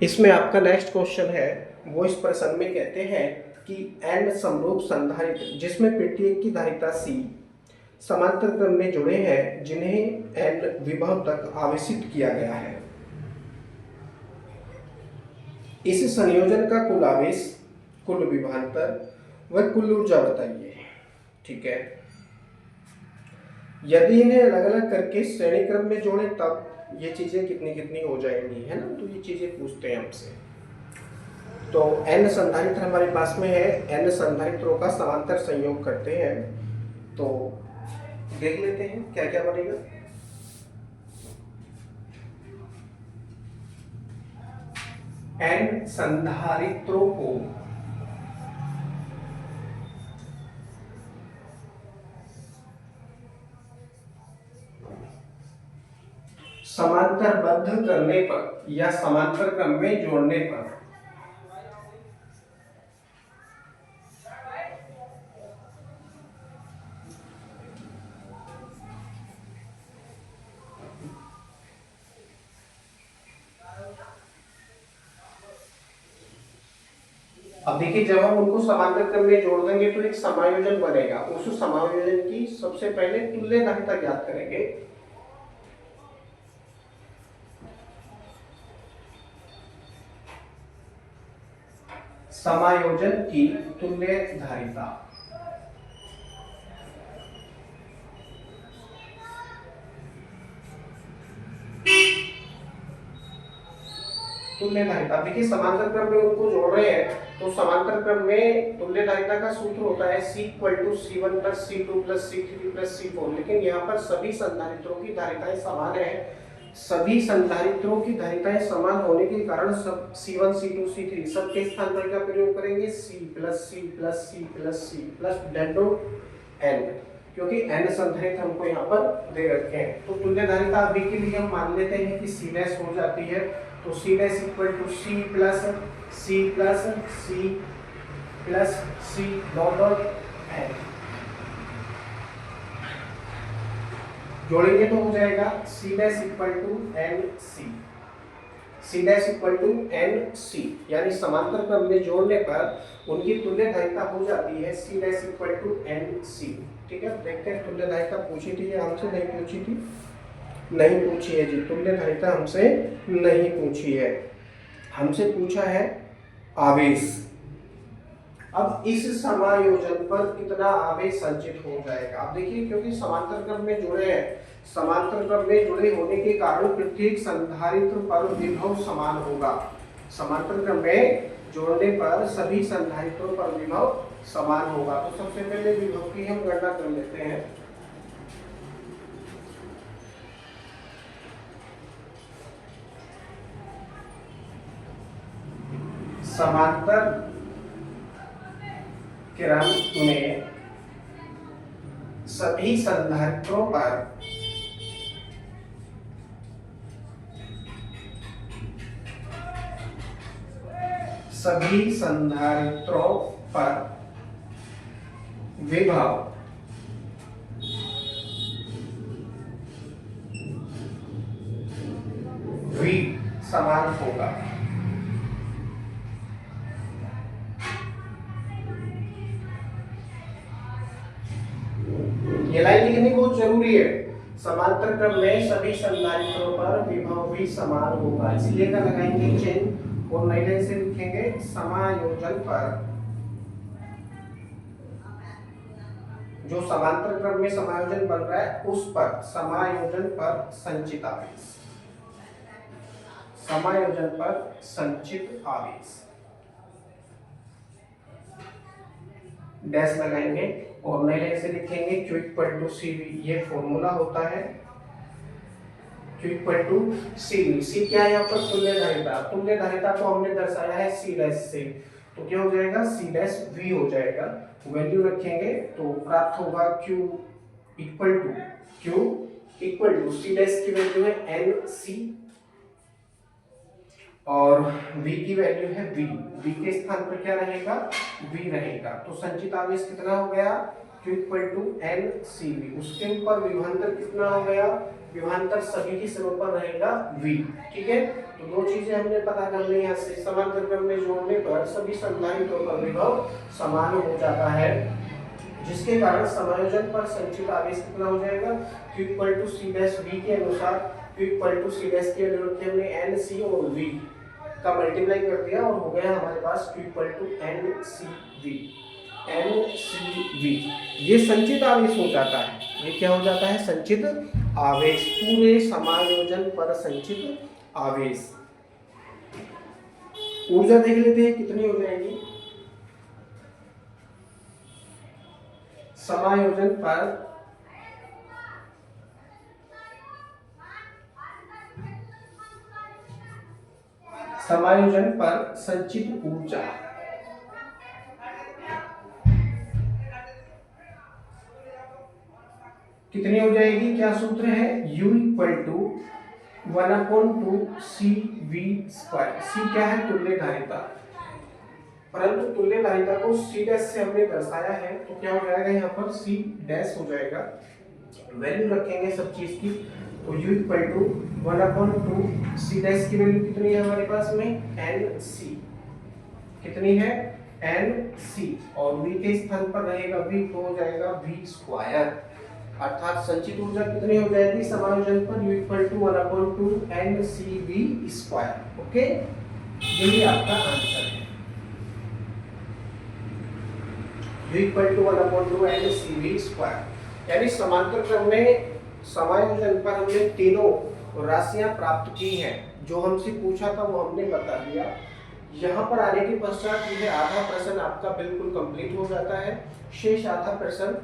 इसमें आपका next question है, वो इस प्रश्न में कहते हैं कि एन समरूप संधारित्र जिसमें प्रत्येक की धारिता सी समांतर क्रम में जुड़े हैं जिन्हें एन विभव तक आवेशित किया गया है, इस संयोजन का कुल आवेश, कुल विभवांतर व कुल ऊर्जा बताइए। ठीक है, यदि इन्हें अलग अलग करके श्रेणी क्रम में जोड़े तब ये चीजें कितनी कितनी हो जाएंगी, है ना। तो ये चीजें पूछते हैं हमसे। तो एन संधारित्र हमारे पास में है, एन संधारित्रों का समांतर संयोग करते हैं तो देख लेते हैं क्या क्या बनेगा। एन संधारित्रों को समांतरबद्ध करने पर या समांतर क्रम में जोड़ने पर अब देखिए, जब हम उनको समांतर क्रम में जोड़ देंगे तो एक समायोजन बनेगा। उस समायोजन की सबसे पहले तुल्य धारिता ज्ञात करेंगे। समायोजन की तुल्य धारिता, तुल्य धारिता देखिए, समांतर क्रम में उनको जोड़ रहे हैं तो समांतर क्रम में तुल्य धारिता का सूत्र होता है C = C1 + C2 + C3 + C4। लेकिन यहाँ पर सभी संधारित्रों की धारिताएं समान है। सभी संधारित्रों की धारिताएं समान होने के कारण सब C1 C2 C3 सबके स्थान पर क्या प्रयोग करेंगे, C + C + C + C + delta n, क्योंकि n संधारित्र हमको यहाँ पर दे रखे हैं। तो तुल्य धारिता अभी के लिए हम मान लेते हैं कि C' हो जाती है। तो C' = C + C + C + C dot n जोड़ेंगे तो हो जाएगा C' = NC, C' = NC, यानी समांतर क्रम में जोड़ने पर उनकी तुल्य धारिता हो जाती है C' = NC। ठीक है, देखते हैं तुल्य धारिता पूछी थी या हमसे नहीं पूछी थी? नहीं पूछी है जी, तुल्य धारिता हमसे नहीं पूछी है, हमसे पूछा है आवेश। अब इस समायोजन पर कितना आवेश संचित हो जाएगा। अब देखिए, क्योंकि समांतर क्रम में जुड़े हैं, समांतर क्रम में जुड़े होने के कारण प्रत्येक संधारित्र पर विभव समान होगा। समांतर क्रम में जोड़ने पर सभी संधारित्रों पर विभव समान होगा। तो सबसे पहले विभव की हम गणना कर लेते हैं। समांतर क्रम में सभी संधारित्रों पर विभव V समान होगा। ये लाइन लिखनी बहुत जरूरी है। समांतर क्रम में सभी संधारित्रों पर विभव भी समान होगा, इसलिए क्या लगाएंगे चिन्ह और नई लाइन से लिखेंगे समायोजन पर, जो समांतर क्रम में समायोजन बन रहा है उस पर, समायोजन पर संचित आवेश, समायोजन पर संचित आवेश डैश लगाएंगे और नए लाइन से लिखेंगे Q = CV। ये फॉर्मूला होता है Q = CV। C क्या है यहाँ पर, तुल्य धारिता। तुल्य धारिता को हमने दर्शाया है C' से, तो क्या हो जाएगा, C' V हो जाएगा। वैल्यू रखेंगे तो प्राप्त होगा Q = C' की वैल्यू है NC और V की वैल्यू है V। V के स्थान पर क्या रहेगा, V रहेगा। तो संचित आवेश कितना हो गया, Q = NCV। उसके ऊपर विभवांतर कितना हो गया, विभवांतर सभी की सीमा पर रहेगा V। ठीक है, तो दो चीजें हमने पता कर ली यहाँ से, समांतर क्रम में जोड़ने पर सभी संधारित्रों का विभव समान हो जाता है, जिसके कारण समायोजन पर संचित आवेश कितना हो जाएगा, Q equal to C dash V के अनुसार Q equal to C dash के अनुरूप हमने एन सी और वी का मल्टीप्लाई कर दिया और हो गया हमारे पास Q equal to N C V. ये संचित आवेश हो जाता है, ये क्या हो जाता है, संचित आवेश, पूरे समायोजन पर संचित आवेश। ऊर्जा देख लेते हैं कितनी हो जाएगी, समायोजन पर संचित ऊर्जा कितनी हो जाएगी, क्या सूत्र है, U equal to 1/2 CV²। C क्या है, तुल्य धारिता, परंतु तुल्य धारिता को C डैश से हमने दर्शाया है तो क्या हो जाएगा, यहाँ पर C डैश हो जाएगा, वैल्यू रखेंगे सब चीज की, तो U equal to 1/2 C dash की वैल्यू कितनी है हमारे पास में, NC कितनी है, NC, और V के स्थान पर रहेगा V तो हो जाएगा V², अर्थात संचित ऊर्जा कितनी हो जाएगी समायोजन पर, U equal to 1/2 NCV²। Okay, यही आपका आंसर है, U इक्वल टू 1/2 NCV²। यानी समांतर क्रम में समायोजन पर हमने तीनों राशियां प्राप्त की हैं, जो हमसे पूछा था वो हमने बता दिया। यहाँ पर आने के पश्चात यह आधा प्रश्न आपका बिल्कुल कंप्लीट हो जाता है, शेष आधा प्रश्न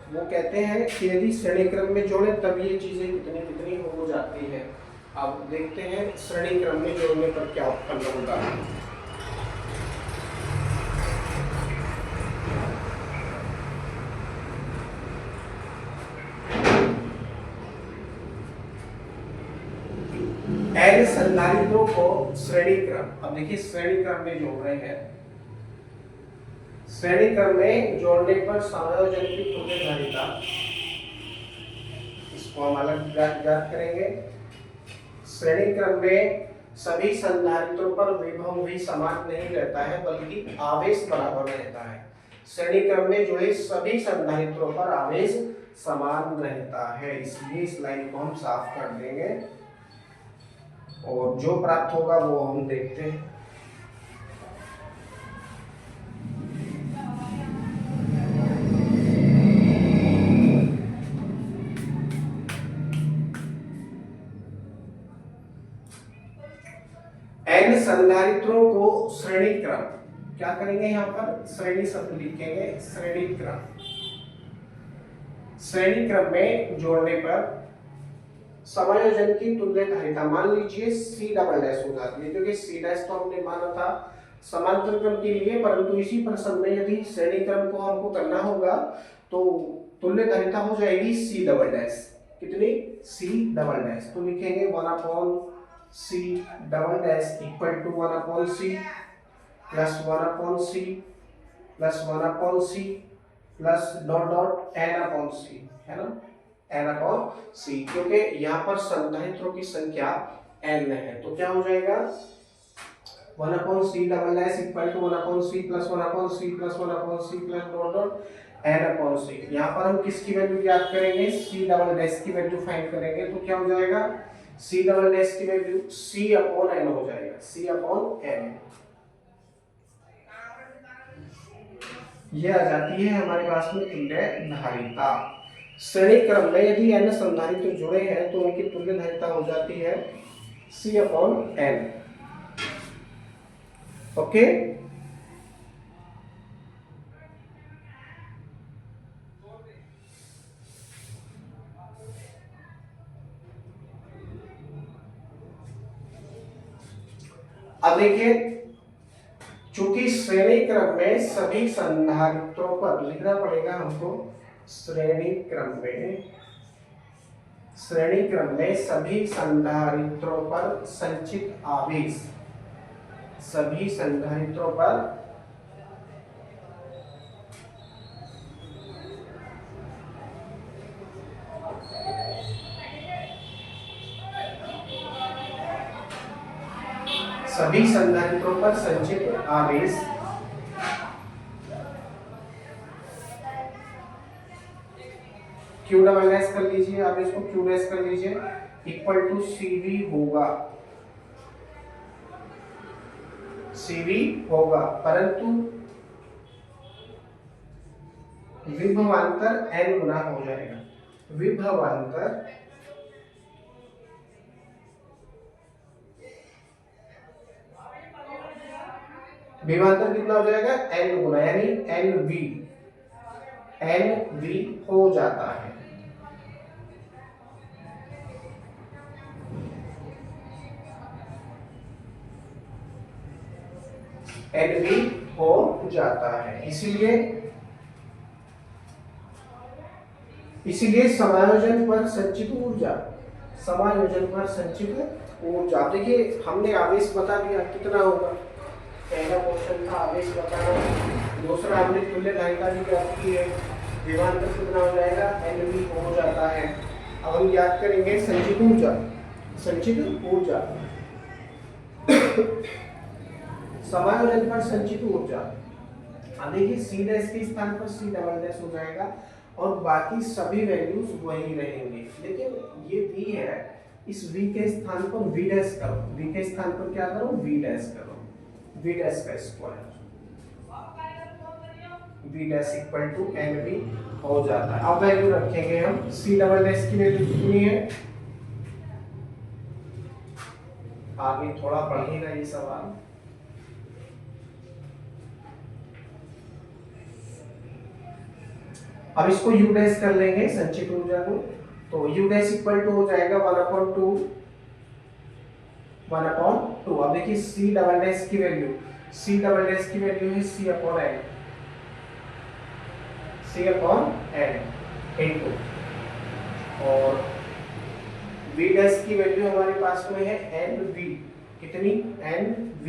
वो कहते हैं कि यदि श्रेणी क्रम में जोड़े तब ये चीजें कितनी कितनी हो जाती है। अब देखते हैं श्रेणी क्रम में जोड़ने पर क्या उत्पन्न होगा। एन संधारित्रों को श्रेणी क्रम, अब देखिए श्रेणी क्रम में जोड़ रहे हैं, श्रेणी क्रम में जोड़ने पर समायोजन की तुल्य धारिता, इसको हम अलग ज्ञात करेंगे। श्रेणी क्रम में सभी संधारित्रों पर विभव भी समान नहीं रहता है बल्कि आवेश बराबर रहता है। श्रेणी क्रम में जो है सभी संधारित्रों पर आवेश समान रहता है, इसलिए इस लाइन को हम साफ कर देंगे और जो प्राप्त होगा वो हम देखते हैं। एन संधारित्रों को श्रेणी क्रम, क्या करेंगे यहाँ पर श्रेणी शब्द लिखेंगे, श्रेणी क्रम, श्रेणी क्रम में जोड़ने पर समायोजन की तुल्य धारिता, मान लीजिए C डबल डैश हो जाती है, क्योंकि C डैश तो हमने माना था समांतर क्रम के लिए, परंतु इसी प्रश्न में यदि श्रेणी क्रम को हमको करना होगा तो तुल्य धारिता हो जाएगी C डबल डैश, कितनी, C डबल डैश, तो लिखेंगे 1/C double dash equal to 1/C plus 1/C plus 1/C plus dot dot n/C, है ना, n/C, क्योंकि यहाँ पर संधारित्रों की संख्या n है, तो क्या हो जाएगा 1/C double dash equal to 1/C plus 1/C plus 1/C plus dot dot n/C। यहाँ पर हम किसकी वैल्यू ज्ञात करेंगे, C डबल डैश की वैल्यू फाइंड करेंगे, तो क्या हो जाएगा C डबल डैश की वैल्यू C/n हो जाएगा, C/n, ये आ जाती है हमारे पास में तुल्य धारिता। श्रेणी क्रम में यदि n संधारित्र जुड़े हैं तो उनकी तुल्य धारिता हो जाती है C/n। ओके, अब देखिए, चूंकि श्रेणी क्रम में सभी संधारित्रों पर लिखना पड़ेगा हमको, श्रेणी क्रम में सभी संधारित्रों पर संचित आवेश, सभी संधारित्रों पर सभी संधारित्रों पर संचित आवेश क्यू डबल डैश कर लीजिए, आप इसको क्यू डैश कर लीजिए, इक्वल टू सीवी होगा, सीवी होगा, परंतु विभवांतर n गुना हो जाएगा। विभवांतर विभवांतर कितना हो जाएगा? n गुना, यानी nv, nv हो जाता है। nv हो जाता है। इसीलिए समायोजन पर संचित ऊर्जा, समायोजन पर संचित ऊर्जा, देखिए हमने आवेश बता दिया कितना होगा, पहला क्वेश्चन था आवेश बताना, दूसरा हमने तुल्य धारिता की बात की है, विभवांतर कितना हो जाएगा? nv हो जाता है। अब हम याद करेंगे संचित ऊर्जा, संचित ऊर्जा समायोजन पर संचित ऊर्जा, अब देखिए सी डैश के स्थान पर सी डबल डैश हो जाएगा और बाकी सभी वैल्यूज वही रहेंगे, लेकिन ये वी है, इस वी के स्थान पर वी डैश करो, वी के स्थान पर क्या करो? वी डैश करो, वी डैश का square, V dash equal to N V हो जाता है। अब वैल्यू रखेंगे हम, सी डबल डैश की वैल्यू कितनी है? आगे थोड़ा पढ़िएगा ये सवाल, अब इसको u डैश कर लेंगे संचित ऊर्जा को, तो u डैश इक्वल टू हो जाएगा 1/2, 1/2। अब देखिए c डबल डैश की वैल्यू, c डबल डैश की वैल्यू है c upon n, c upon n into, और v डैश की वैल्यू हमारे पास में है nv, कितनी? nv,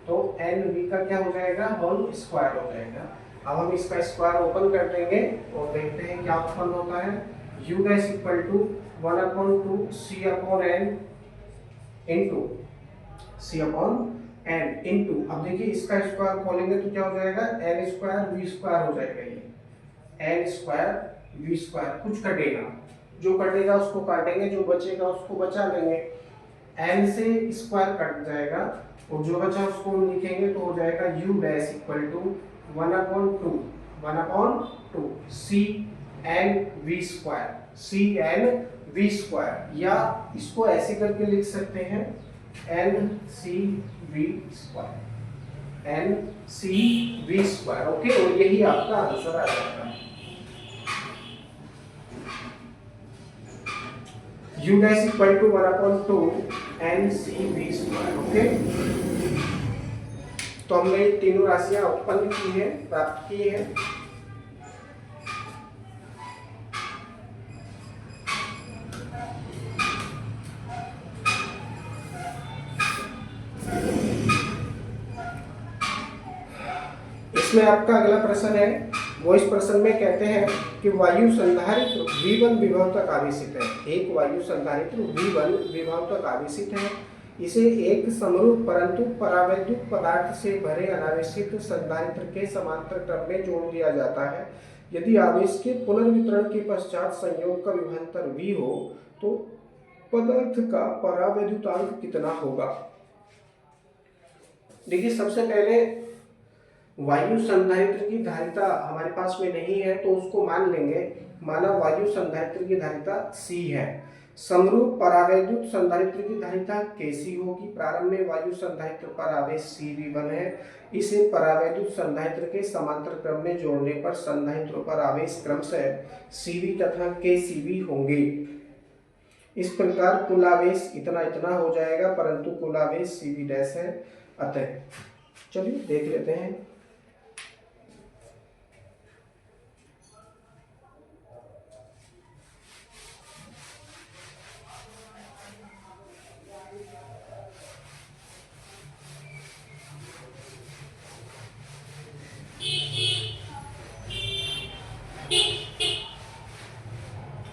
तो nv का क्या हो जाएगा? होल स्क्वायर हो जाएगा। अब हम इसका स्क्वायर ओपन कर देंगे और देखते हैं क्या उत्पन्न होता है। u dash equal to 1/2 c upon n into c upon n into, अब देखिए इसका स्क्वायर खोलेंगे तो क्या हो जाएगा? n स्क्वायर v स्क्वायर हो जाएगा, ये n स्क्वायर v स्क्वायर, कुछ कटेगा, जो कटेगा उसको काटेंगे, जो बचेगा उसको बचा लेंगे, n से स्क्वायर कट जाएगा और जो बचा उसको हम लिखेंगे तो हो जाएगा u dash equal to 1/2 c n v square, c n v square, या इसको ऐसे करके लिख सकते हैं n c v square, n c v square, okay, और यही आपका आंसर आ जाएगा। u dash equal to 1/2 n c v square, okay. तो हमने तीनों राशियां उत्पन्न की है, प्राप्त की है। इसमें आपका अगला प्रश्न है, वो इस प्रश्न में कहते हैं कि वायु संधारित्र V1 विभव तक आवेशित है, एक वायु संधारित्र V1 विभव तक आवेशित है, इसे एक समरूप परंतु परावैद्युत पदार्थ से भरे अनावेशित संधारित्र के समांतर क्रम में जोड़ दिया जाता है। यदि आवेश के पुनर्वितरण के पश्चात संयोग का विभवांतर V हो तो पदार्थ का परावैद्युतांक कितना होगा? देखिए सबसे पहले वायु संधारित्र की धारिता हमारे पास में नहीं है तो उसको मान लेंगे, माना वायु संधारित्र की धारिता C है, समरूप परावैद्युत संधारित्र की धारिता Kc होगी। प्रारंभ में वायु संधारित्र पर आवेश CV1 है, इसे परावैद्युत संधारित्र के समांतर क्रम में जोड़ने पर संधारित्रों पर आवेश क्रमशः CV तथा KCV होंगे। इस प्रकार कुल आवेश इतना इतना हो जाएगा, परंतु कुल आवेश CV डैश है। अतः चलिए देख लेते हैं।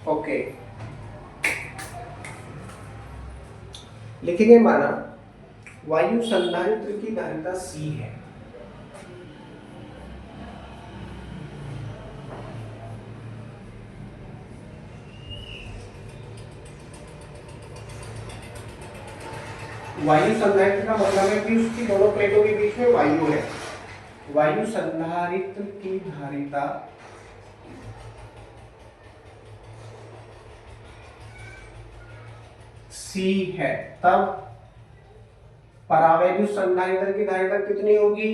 ओके, लिखेंगे माना वायु संधारित्र की धारिता C है। वायु संधारित्र का मतलब है कि उसकी दोनों प्लेटों के बीच में वायु है। वायु संधारित्र की धारिता C है, तब परावैद्युत संधारित्र की धारिता कितनी होगी?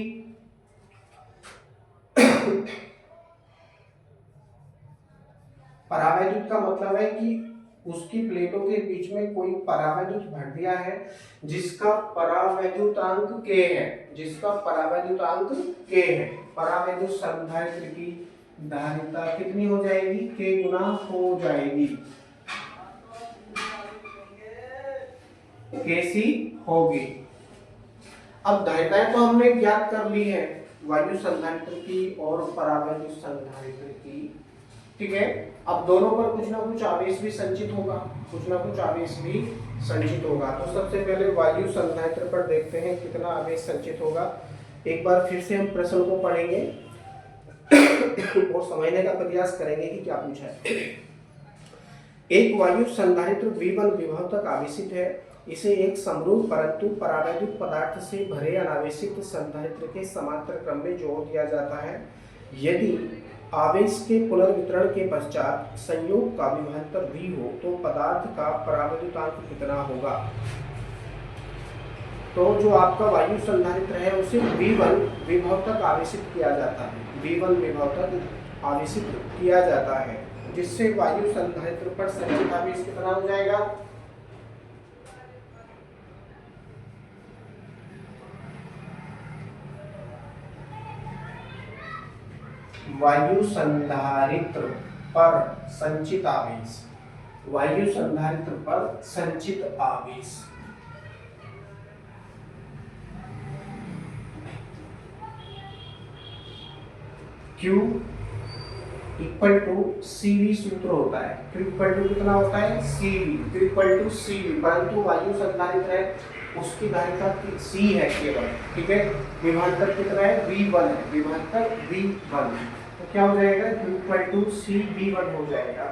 परावैद्युत का मतलब है कि उसकी प्लेटों के बीच में कोई परावैद्युत भर दिया है जिसका परावैद्युतांक K है, जिसका परावैद्युतांक K है। परावैद्युत संधारित्र की धारिता कितनी हो जाएगी? K गुना हो जाएगी, Kc होगी। अब धारिताएं तो हमने ज्ञात कर ली है, वायु संधारित्र की और परावैद्युत संधारित्र की, ठीक है। अब दोनों पर कुछ ना कुछ आवेश भी संचित होगा, कुछ ना कुछ आवेश भी संचित होगा। तो सबसे पहले वायु संधारित्र पर देखते हैं कितना आवेश संचित होगा। एक बार फिर से हम प्रश्न को पढ़ेंगे और समझने का प्रयास करेंगे कि क्या पूछा है। एक वायु संधारित्र V1 विभव तक आवेशित है। इसे एक समरूप परंतु परावैद्युत पदार्थ से भरे अनावेशित संधारित्र के समांतर क्रम में जोड़ दिया जाता है। यदि आवेश के पुनर्वितरण के पश्चात संयोग का विभवांतर V हो तो पदार्थ का परावैद्युतांक कितना होगा? तो जो आपका वायु संधारित्र है उसे V1 विभव तक आवेशित किया जाता है, V1 विभव तक आवेशित किया जाता है, जिससे वायु संधारित्र पर संचित आवेश कितना हो जाएगा? वायु संधारित्र पर संचित आवेश, वायु संधारित्र पर संचित आवेश Q इक्वल टू CV सूत्र होता है। Q इक्वल टू कितना होता है? CV, Q equal to CV, परंतु वायु संधारित्र है उसकी धारिता C है केवल, ठीक है। विभवांतर कितना है? V1 है, विभवांतर V1, तो क्या हो जाएगा? Q इक्वल टू CV1 हो जाएगा,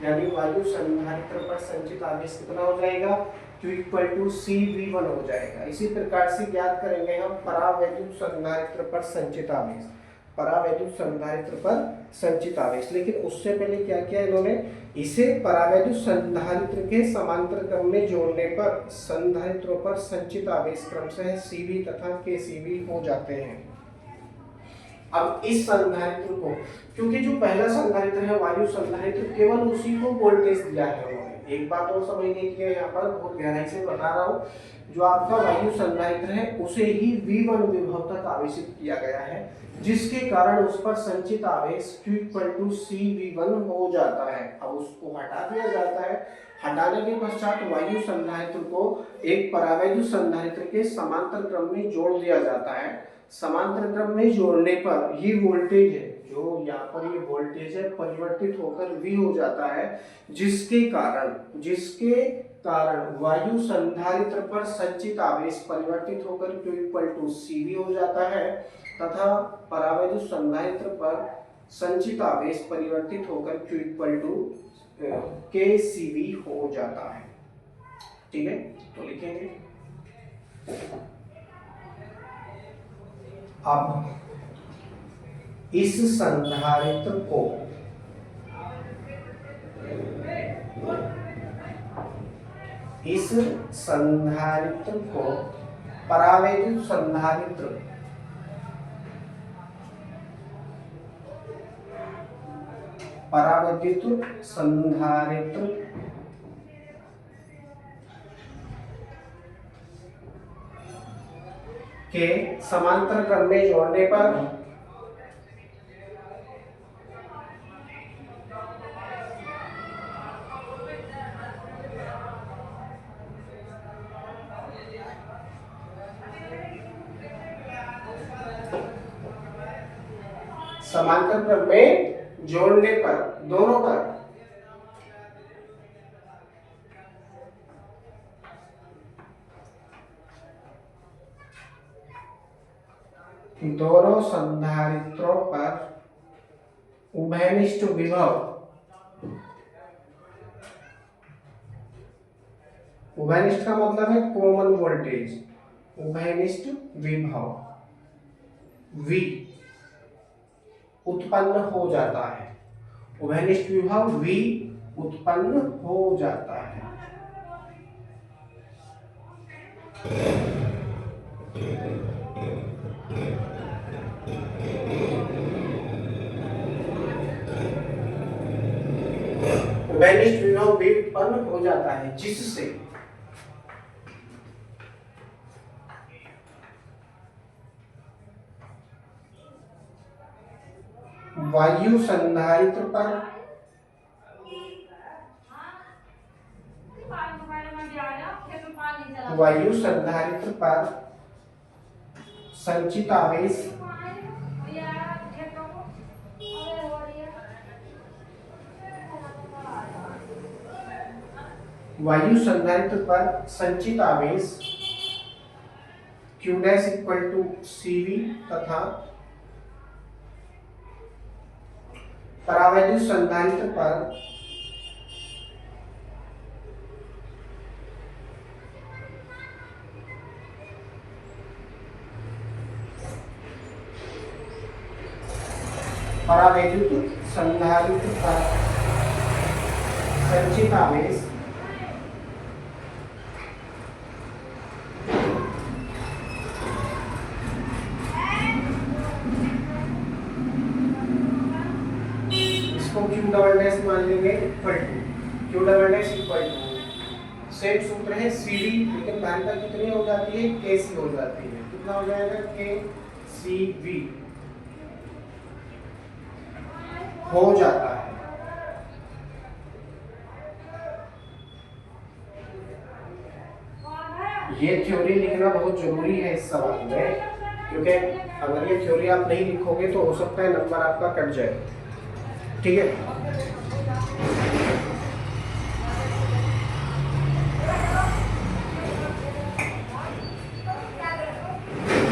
यानी वायु संधारित्र पर संचित आवेश कितना हो जाएगा? Q इक्वल टू CV1 हो जाएगा। इसी प्रकार से ज्ञात करेंगे हम परावैद्युत संधारित्र पर संचित आवेश, परावैद्युत संधारित्र पर संचित आवेश। लेकिन उससे पहले क्या किया इन्होंने? इसे परावैद्युत संधारित्र के समांतर क्रम में जोड़ने पर संधारित्रों पर संचित आवेश क्रमशः CV तथा KCV हो जाते हैं। अब इस संधारित्र को, क्योंकि जो पहला संधारित्र है वायु संधारित्र, केवल उसी को वोल्टेज दिया है उन्होंने। एक बात और समझने की है, यहाँ पर बहुत गहराई से बता रहा हूँ, जो आपका वायु संधारित्र है उसे ही V1 विभव तक आवेशित किया गया है, जिसके कारण उस पर संचित आवेश Q इक्वल टू CV1 हो जाता है। अब उसको हटा दिया जाता है। हटाने के पश्चात वायु संधारित्र को एक परावैद्युत संधारित्र के समांतर क्रम में जोड़ दिया जाता है। समांतर क्रम में जोड़ने पर ये वोल्टेज है, जो यहाँ पर ये वोल्टेज है, परिवर्तित होकर V हो जाता है, जिसके कारण वायु संधारित्र पर संचित आवेश परिवर्तित होकर Q इक्वल टू CV हो जाता है तथा परावैद्युत संधारित्र पर संचित आवेश परिवर्तित होकर Q इक्वल टू KCV हो जाता है, ठीक है। तो लिखेंगे अब इस संधारित्र को परावैद्युत संधारित्र के समांतर क्रम में जोड़ने पर दोनों पर दोनों संधारित्रों पर उभयनिष्ठ विभव, उभयनिष्ठ का मतलब है कॉमन वोल्टेज, उभयनिष्ठ विभव V उत्पन्न हो जाता है, उभयनिष्ठ विभव V उत्पन्न हो जाता है। उभयनिष्ठ विभव V उत्पन्न हो जाता है जिससे वायु संधारित्र पर संचित आवेश Q dash equal to CV तथा परावैद्युत संधारित्र पर संचित आवेश इसको Q डबल डैश मान लेंगे equal to Q double dash equal to same सूत्र है CD, लेकिन धारिता कितनी हो जाती है KC हो जाती है। कितना हो जाएगा KCV हो जाता है। ये थ्योरी लिखना बहुत जरूरी है इस सवाल में, क्योंकि अगर ये थ्योरी आप नहीं लिखोगे तो हो सकता है नंबर आपका कट जाए। ठीक है,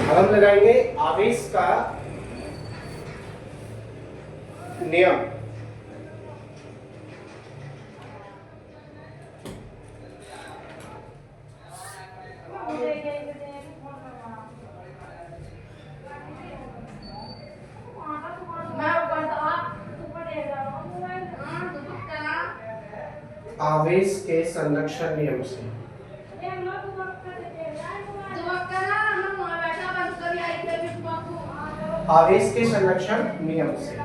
अब हम लगाएंगे आवेश का नियम। आवेश के संरक्षण नियम से आवेश के संरक्षण नियम से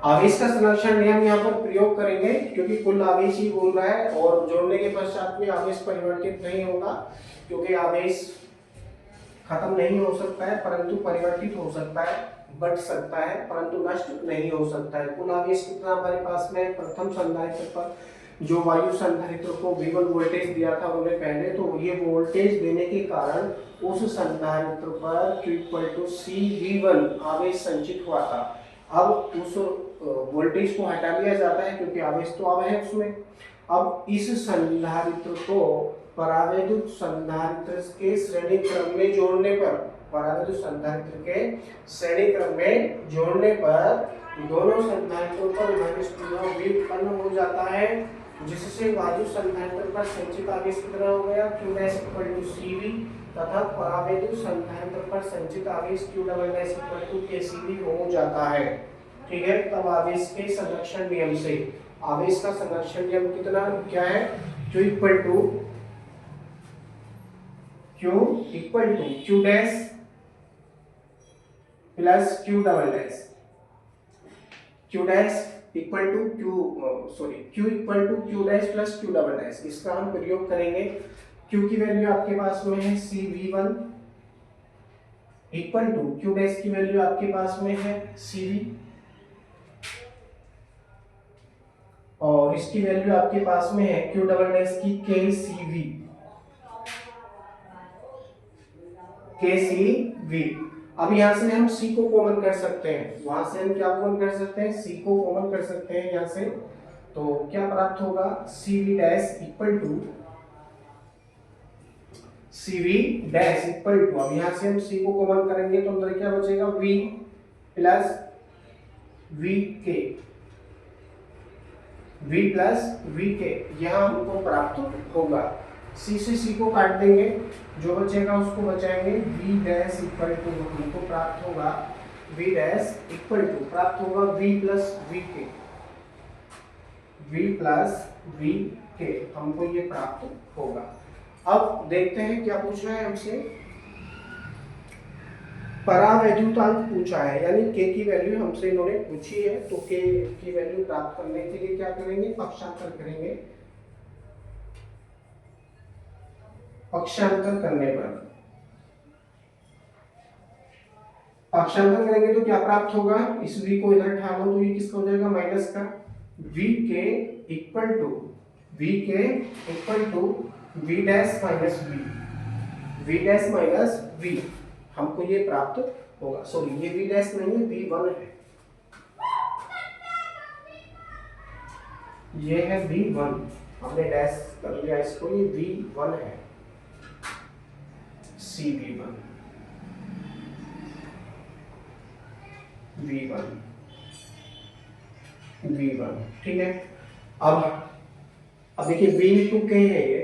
आवेश का संरक्षण नियम यहाँ पर प्रयोग करेंगे, क्योंकि कुल आवेश ही बोल रहा है और जोड़ने के पश्चात में आवेश परिवर्तित नहीं होगा, क्योंकि आवेश खत्म नहीं हो सकता है परंतु परिवर्तित हो सकता है, बढ़ सकता है परंतु नष्ट नहीं हो सकता है। कुल आवेश कितना हमारे पास में प्रथम संधारित्र पर जो वायु संधारित्र को V1 वोल्टेज दिया था उन्होंने पहले, तो ये वोल्टेज देने के कारण उस संधारित्र पर Q CV1 आवेश संचित हुआ था। अब उस वोल्टेज को हटा दिया जाता है क्योंकि आवेश तो अब है उसमें। अब इस संधारित्र को परावैद्युत संधारित्र के श्रेणी क्रम में जोड़ने पर, परावैद्युत संधारित्र के श्रेणी क्रम में जोड़ने पर दोनों संधारित्रों पर उभयनिष्ठ विभव V उत्पन्न हो जाता है, जिससे वायु संधारित्र पर संचित आवेश कितना हो गया Q dash equal to CV तथा परावैद्युत संधारित्र पर संचित आवेश Q double dash equal to KCV हो जाता है। ठीक है, तब आवेश के संरक्षण नियम से आवेश का संरक्षण नियम कितना क्या है Q equal to Q dash plus Q double dash, Q dash equal to Q equal to Q dash plus Q double dash. इसका हम प्रयोग करेंगे। Q की वैल्यू आपके पास में है CV1 equal to Q dash की वैल्यू आपके पास में है CV और इसकी वैल्यू आपके पास में है Q डबल डैश की KCV। अब यहाँ से हम C को कॉमन कर सकते हैं, वहां से हम क्या कॉमन कर सकते हैं, C को कॉमन कर सकते हैं यहाँ से। तो क्या प्राप्त होगा CV dash equal to C V dash equal to, अब यहाँ से हम सी को कॉमन करेंगे तो अंदर क्या बचेगा, वी प्लस वी के, वी प्लस वी के, यह हमको प्राप्त होगा। सी से सी को काट देंगे, जो बचेगा उसको बचाएंगे, वी डैश इक्वल टू हमको प्राप्त होगा, वी डैश इक्वल टू प्राप्त होगा वी प्लस वी के, वी प्लस वी के हमको ये प्राप्त होगा। अब देखते हैं क्या पूछा है हमसे, परावैद्युतांक पूछा है, यानी के की वैल्यू हमसे इन्होंने पूछी है, तो के की वैल्यू प्राप्त करने के लिए क्या करेंगे, पक्षांतर करेंगे। पक्षांतर करने पर, पक्षांतर करेंगे तो क्या प्राप्त होगा, इस v को इधर ठालो तो ये किसका हो जाएगा, माइनस का, v K equal to, v K equal to v dash minus v, v dash minus v हमको ये प्राप्त होगा। सॉरी ये v डैश नहीं है, v1 है, ये है v1, हमने डैश कर लिया इसको, ये v1 है, CV1 V1 V1 ठीक है। अब देखिए V टू के है ये,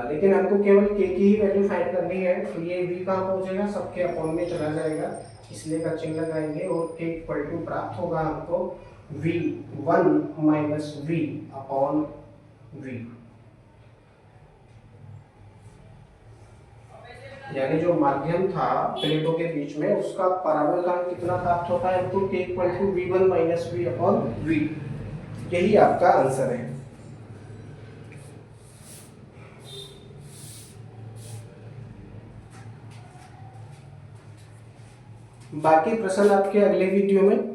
लेकिन हमको केवल के की ही वैल्यू फाइंड करनी है, तो ये V कहाँ पहुंचेगा, सबके अपॉन में चला जाएगा, इसलिए का चिन्ह लगाएंगे और के इक्वल टू प्राप्त होगा हमको V1 minus V upon V, यानी जो माध्यम था प्लेटों के बीच में उसका परावर्तन कितना प्राप्त होता है हमको, K equal to V1 minus V upon V, यही आपका आंसर है। बाकी प्रश्न आपके अगले वीडियो में